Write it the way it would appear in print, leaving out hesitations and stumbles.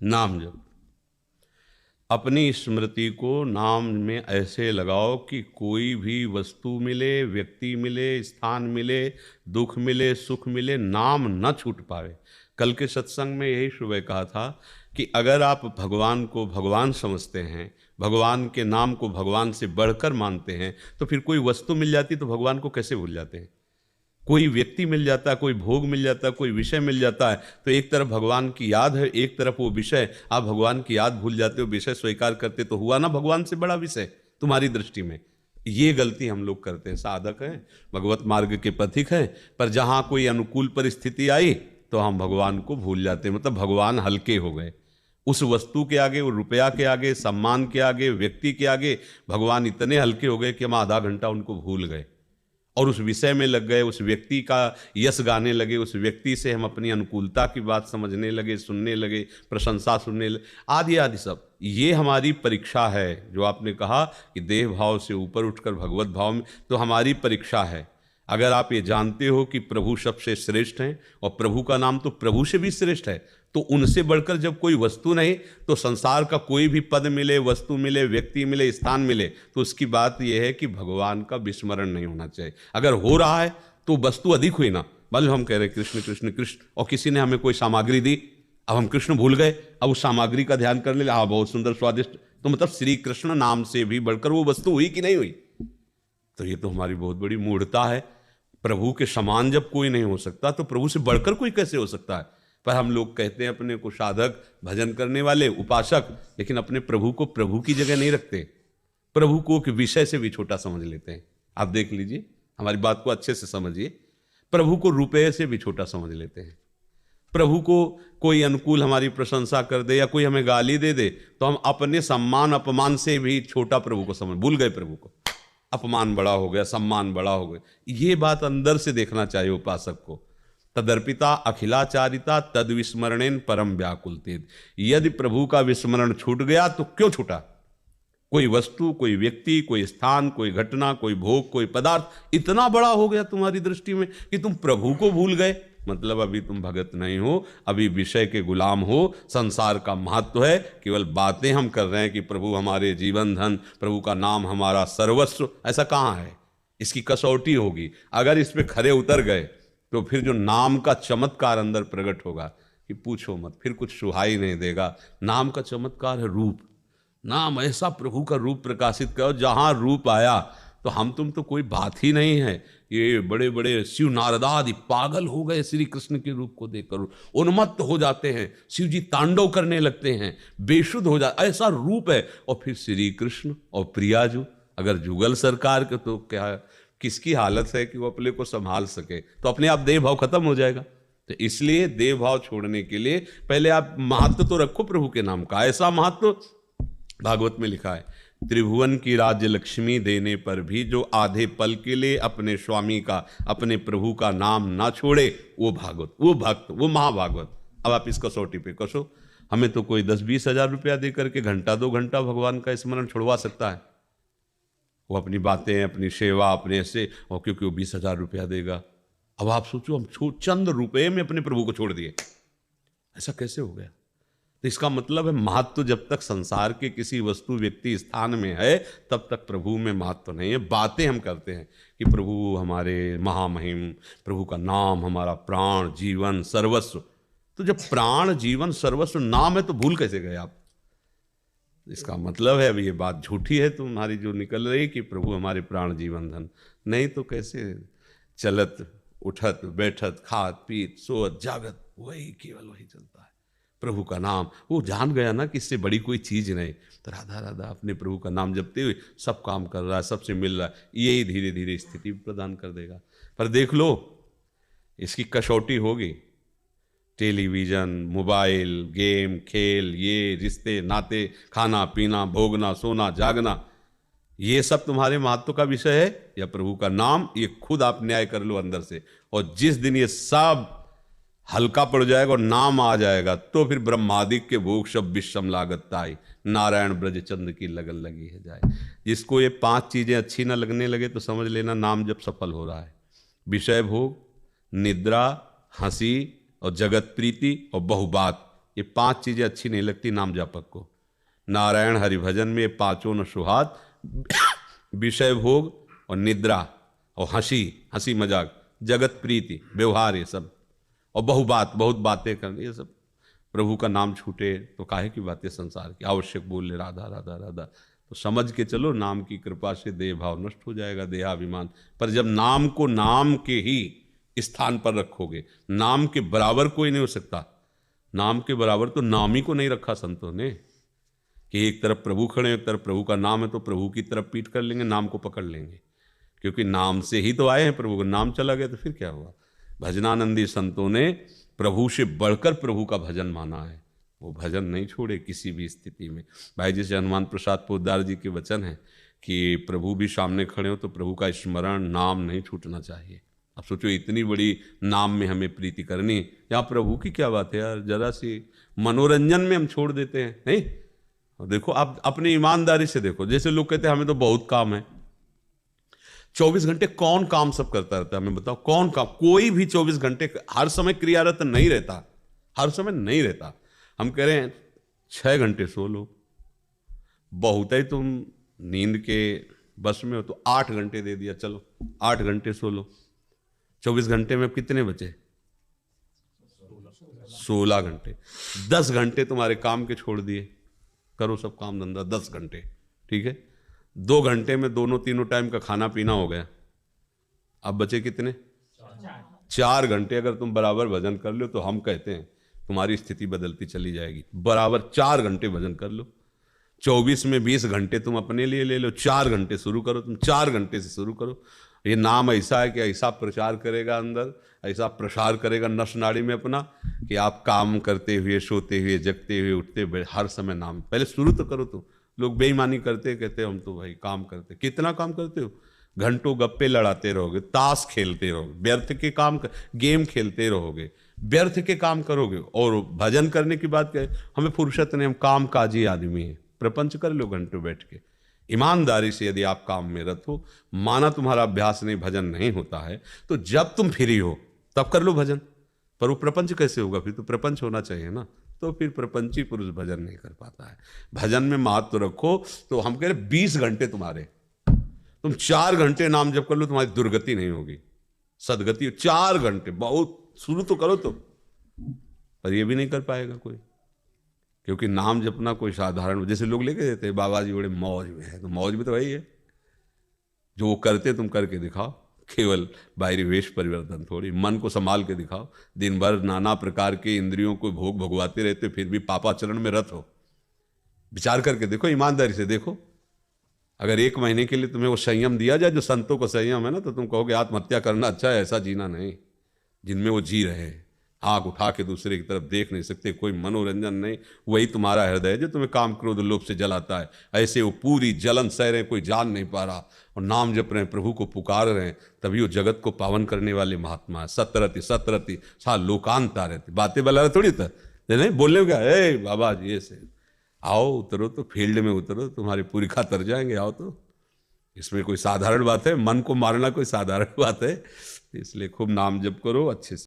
नाम जप। अपनी स्मृति को नाम में ऐसे लगाओ कि कोई भी वस्तु मिले, व्यक्ति मिले, स्थान मिले, दुख मिले, सुख मिले, नाम न छूट पावे। कल के सत्संग में यही सुबह कहा था कि अगर आप भगवान को भगवान समझते हैं, भगवान के नाम को भगवान से बढ़कर मानते हैं, तो फिर कोई वस्तु मिल जाती तो भगवान को कैसे भूल जाते हैं? कोई व्यक्ति मिल जाता है, कोई भोग मिल जाता है, कोई विषय मिल जाता है, तो एक तरफ भगवान की याद है, एक तरफ वो विषय, आप भगवान की याद भूल जाते हो, विषय स्वीकार करते, तो हुआ ना भगवान से बड़ा विषय तुम्हारी दृष्टि में। ये गलती हम लोग करते हैं। साधक हैं, भगवत मार्ग के पथिक हैं, पर जहाँ कोई अनुकूल परिस्थिति आई तो हम भगवान को भूल जाते हैं, मतलब भगवान हल्के हो गए। उस वस्तु के आगे, वो रुपया के आगे, सम्मान के आगे, व्यक्ति के आगे भगवान इतने हल्के हो गए कि हम आधा घंटा उनको भूल गए और उस विषय में लग गए, उस व्यक्ति का यश गाने लगे, उस व्यक्ति से हम अपनी अनुकूलता की बात समझने लगे, सुनने लगे, प्रशंसा सुनने लगे, आदि आदि सब। ये हमारी परीक्षा है। जो आपने कहा कि देह भाव से ऊपर उठकर भगवत भाव में, तो हमारी परीक्षा है। अगर आप ये जानते हो कि प्रभु सबसे श्रेष्ठ हैं और प्रभु का नाम तो प्रभु से भी श्रेष्ठ है, तो उनसे बढ़कर जब कोई वस्तु नहीं, तो संसार का कोई भी पद मिले, वस्तु मिले, व्यक्ति मिले, स्थान मिले, तो उसकी बात यह है कि भगवान का विस्मरण नहीं होना चाहिए। अगर हो रहा है तो वस्तु अधिक हुई ना, मान लो हम कह रहे कृष्ण कृष्ण कृष्ण और किसी ने हमें कोई सामग्री दी, अब हम कृष्ण भूल गए, अब उस सामग्री का ध्यान करने लगे, हाँ बहुत सुंदर स्वादिष्ट, तो मतलब श्री कृष्ण नाम से भी बढ़कर वो वस्तु हुई कि नहीं हुई? तो ये तो हमारी बहुत बड़ी मूढ़ता है। प्रभु के समान जब कोई नहीं हो सकता तो प्रभु से बढ़कर कोई कैसे हो सकता है? पर हम लोग कहते हैं अपने को साधक, भजन करने वाले, उपासक, लेकिन अपने प्रभु को प्रभु की जगह नहीं रखते। प्रभु को कि विषय से भी छोटा समझ लेते हैं। आप देख लीजिए, हमारी बात को अच्छे से समझिए। प्रभु को रुपये से भी छोटा समझ लेते हैं। प्रभु को कोई अनुकूल हमारी प्रशंसा कर दे या कोई हमें गाली दे दे, तो हम अपने सम्मान अपमान से भी छोटा प्रभु को समझ, भूल गए प्रभु को। अपमान बड़ा हो गया, सम्मान बड़ा हो गया। ये बात अंदर से देखना चाहिए उपासक को। तदर्पिता अखिलाचारिता तद विस्मरणेन परम व्याकुलतेद। यदि प्रभु का विस्मरण छूट गया तो क्यों छूटा? कोई वस्तु, कोई व्यक्ति, कोई स्थान, कोई घटना, कोई भोग, कोई पदार्थ इतना बड़ा हो गया तुम्हारी दृष्टि में कि तुम प्रभु को भूल गए। मतलब अभी तुम भगत नहीं हो, अभी विषय के गुलाम हो। संसार का महत्व है, केवल बातें हम कर रहे हैं कि प्रभु हमारे जीवन धन, प्रभु का नाम हमारा सर्वस्व। ऐसा कहाँ है? इसकी कसौटी होगी। अगर इस पे खरे उतर गए तो फिर जो नाम का चमत्कार अंदर प्रकट होगा कि पूछो मत, फिर कुछ सुहाई नहीं देगा। नाम का चमत्कार है रूप। नाम ऐसा प्रभु का रूप प्रकाशित करो, जहाँ रूप आया तो हम तुम तो कोई बात ही नहीं है। ये बड़े बड़े शिव नारदादि पागल हो गए श्री कृष्ण के रूप को देखकर, उन्मत्त हो जाते हैं। शिव जी तांडव करने लगते हैं, बेशुद्ध हो जाते, ऐसा रूप है। और फिर श्री कृष्ण और प्रियाजू, अगर जुगल सरकार के, तो क्या किसकी हालत है कि वो अपने को संभाल सके? तो अपने आप देह भाव खत्म हो जाएगा। तो इसलिए देह भाव छोड़ने के लिए पहले आप महत्व तो रखो प्रभु के नाम का। ऐसा महत्व भागवत में लिखा है, त्रिभुवन की राज्य लक्ष्मी देने पर भी जो आधे पल के लिए अपने स्वामी का, अपने प्रभु का नाम ना छोड़े, वो भागवत, वो भक्त, वो महाभागवत। अब आप इस कसौटी पे कसो। हमें तो कोई 10-20 हजार रुपया दे करके घंटा 2 घंटा भगवान का स्मरण छुड़वा सकता है। वो अपनी बातें, अपनी सेवा, अपने ऐसे, और क्योंकि वो 20,000 रुपया देगा। अब आप सोचो, हम चंद रुपये में अपने प्रभु को छोड़ दिए, ऐसा कैसे हो गया? तो इसका मतलब है महत्व जब तक संसार के किसी वस्तु, व्यक्ति, स्थान में है, तब तक प्रभु में महत्व नहीं है। बातें हम करते हैं कि प्रभु हमारे महामहिम, प्रभु का नाम हमारा प्राण, जीवन, सर्वस्व। तो जब प्राण, जीवन, सर्वस्व नाम है तो भूल कैसे गए आप? इसका मतलब है अब ये बात झूठी है तुम्हारी जो निकल रही कि प्रभु हमारे प्राण, जीवन, धन। नहीं तो कैसे? चलत, उठत, बैठत, खात, पीत, सोत, जागत, वही केवल वही चलता है। प्रभु का नाम, वो जान गया ना कि इससे बड़ी कोई चीज़ नहीं। तो राधा राधा अपने प्रभु का नाम जपते हुए सब काम कर रहा है, सबसे मिल रहा है। यही धीरे धीरे स्थिति प्रदान कर देगा। पर देख लो, इसकी कसौटी होगी। टेलीविज़न, मोबाइल, गेम, खेल, ये रिश्ते नाते, खाना पीना, भोगना, सोना, जागना, ये सब तुम्हारे महत्व का विषय है या प्रभु का नाम? ये खुद आप न्याय कर लो अंदर से। और जिस दिन ये सब हल्का पड़ जाएगा और नाम आ जाएगा, तो फिर ब्रह्मादिक के भोग सब विषम लागत ताई, नारायण ब्रज चंद की लगन लगी है जाए। जिसको ये 5 चीज़ें अच्छी ना लगने लगे तो समझ लेना नाम जब सफल हो रहा है। विषय भोग, निद्रा, हंसी और जगत प्रीति और बहुबात, ये 5 चीजें अच्छी नहीं लगती नाम जापक को। नारायण हरिभजन में ये पांचों न सुहात, विषय भोग और निद्रा और हंसी मजाक, जगत प्रीति, व्यवहार, ये सब, और बहुत बातें करनी, ये सब। प्रभु का नाम छूटे तो काहे की बातें संसार की, आवश्यक बोल ले राधा राधा राधा, तो समझ के चलो नाम की कृपा से देह भाव नष्ट हो जाएगा, देहाभिमान। पर जब नाम को नाम के ही स्थान पर रखोगे, नाम के बराबर कोई नहीं हो सकता। नाम के बराबर तो नाम ही को नहीं रखा संतों ने, कि एक तरफ प्रभु खड़े, एक तरफ प्रभु का नाम है, तो प्रभु की तरफ पीठ कर लेंगे, नाम को पकड़ लेंगे, क्योंकि नाम से ही तो आए हैं प्रभु का। नाम चला गया तो फिर क्या हुआ। भजनानंदी संतों ने प्रभु से बढ़कर प्रभु का भजन माना है, वो भजन नहीं छोड़े किसी भी स्थिति में। भाई जैसे हनुमान प्रसाद पोद्दार जी के वचन है कि प्रभु भी सामने खड़े हो तो प्रभु का स्मरण नाम नहीं छूटना चाहिए। अब सोचो इतनी बड़ी नाम में हमें प्रीति करनी, यहाँ प्रभु की क्या बात है यार, जरा सी मनोरंजन में हम छोड़ देते हैं। नहीं, देखो आप अपनी ईमानदारी से देखो, जैसे लोग कहते हैं हमें तो बहुत काम है। 24 घंटे कौन काम सब करता रहता है, हमें बताओ कौन काम? कोई भी 24 घंटे हर समय क्रियारत नहीं रहता, हर समय नहीं रहता। हम कह रहे हैं 6 घंटे सो लो, बहुत है तुम नींद के बस में हो तो 8 घंटे दे दिया, चलो 8 घंटे सो लो। 24 घंटे में कितने बचे? 16 घंटे। 10 घंटे तुम्हारे काम के छोड़ दिए, करो सब काम धंधा 10 घंटे, ठीक है। 2 घंटे में दोनों तीनों टाइम का खाना पीना हो गया, अब बचे कितने? 4 घंटे। अगर तुम बराबर भजन कर लो तो हम कहते हैं तुम्हारी स्थिति बदलती चली जाएगी। बराबर 4 घंटे भजन कर लो, 24 में 20 घंटे तुम अपने लिए ले लो, 4 घंटे शुरू करो, तुम 4 घंटे से शुरू करो। ये नाम ऐसा है कि ऐसा प्रचार करेगा अंदर, ऐसा प्रसार करेगा नस नाड़ी में अपना, कि आप काम करते हुए, सोते हुए, जगते हुए, उठते हुए हर समय नाम। पहले शुरू तो करो। तुम लोग बेईमानी करते, कहते हम तो भाई काम करते। कितना काम करते हो? घंटों गप्पे लड़ाते रहोगे, ताश खेलते रहोगे, व्यर्थ के काम गेम खेलते रहोगे, व्यर्थ के काम करोगे। और भजन करने की बात करें, हमें फुर्सत नहीं, हम काम काजी आदमी हैं। प्रपंच कर लो घंटों बैठ के। ईमानदारी से यदि आप काम में रत हो, माना तुम्हारा अभ्यास नहीं, भजन नहीं होता है, तो जब तुम फ्री हो तब कर लो भजन। पर वो प्रपंच कैसे होगा? फिर तो प्रपंच होना चाहिए ना, तो फिर प्रपंची पुरुष भजन नहीं कर पाता है। भजन में महत्व रखो। तो हम कह रहे 20 घंटे तुम्हारे, तुम 4 घंटे नाम जप कर लो, तुम्हारी दुर्गति नहीं होगी, सदगति। 4 घंटे बहुत, शुरू तो करो तो। पर ये भी नहीं कर पाएगा कोई, क्योंकि नाम जपना कोई साधारण, जैसे लोग लेके देते हैं बाबा जी बड़े मौज में है, तो मौज में तो वही है जो वो करते तुम करके दिखाओ। केवल बाहरी वेश परिवर्तन थोड़ी, मन को संभाल के दिखाओ। दिन भर नाना प्रकार के इंद्रियों को भोग भगवाते रहते, फिर भी पापाचरण में रत हो। विचार करके देखो, ईमानदारी से देखो। अगर 1 महीने के लिए तुम्हें वो संयम दिया जाए जो संतों को संयम है ना, तो तुम कहोगे आत्महत्या करना अच्छा है। ऐसा जीना नहीं जिनमें वो जी रहे हैं, आँख उठा के दूसरे की तरफ देख नहीं सकते, कोई मनोरंजन नहीं। वही तुम्हारा हृदय है जो तुम्हें काम क्रोध लोभ से जलाता है। ऐसे वो पूरी जलन सह रहे, कोई जान नहीं पा रहा, और नाम जप रहे हैं, प्रभु को पुकार रहे हैं, तभी वो जगत को पावन करने वाले महात्मा है। सतरति सतरति सा लोकांता रहती, बातें बला थोड़ी था नहीं बोलने क्या, ए बाबा जी ऐसे आओ, उतरो तो फील्ड में उतरो, तुम्हारी पूरी खा तर जाएंगे। आओ तो, इसमें कोई साधारण बात है? मन को मारना कोई साधारण बात है? इसलिए खूब नाम जप करो अच्छे से।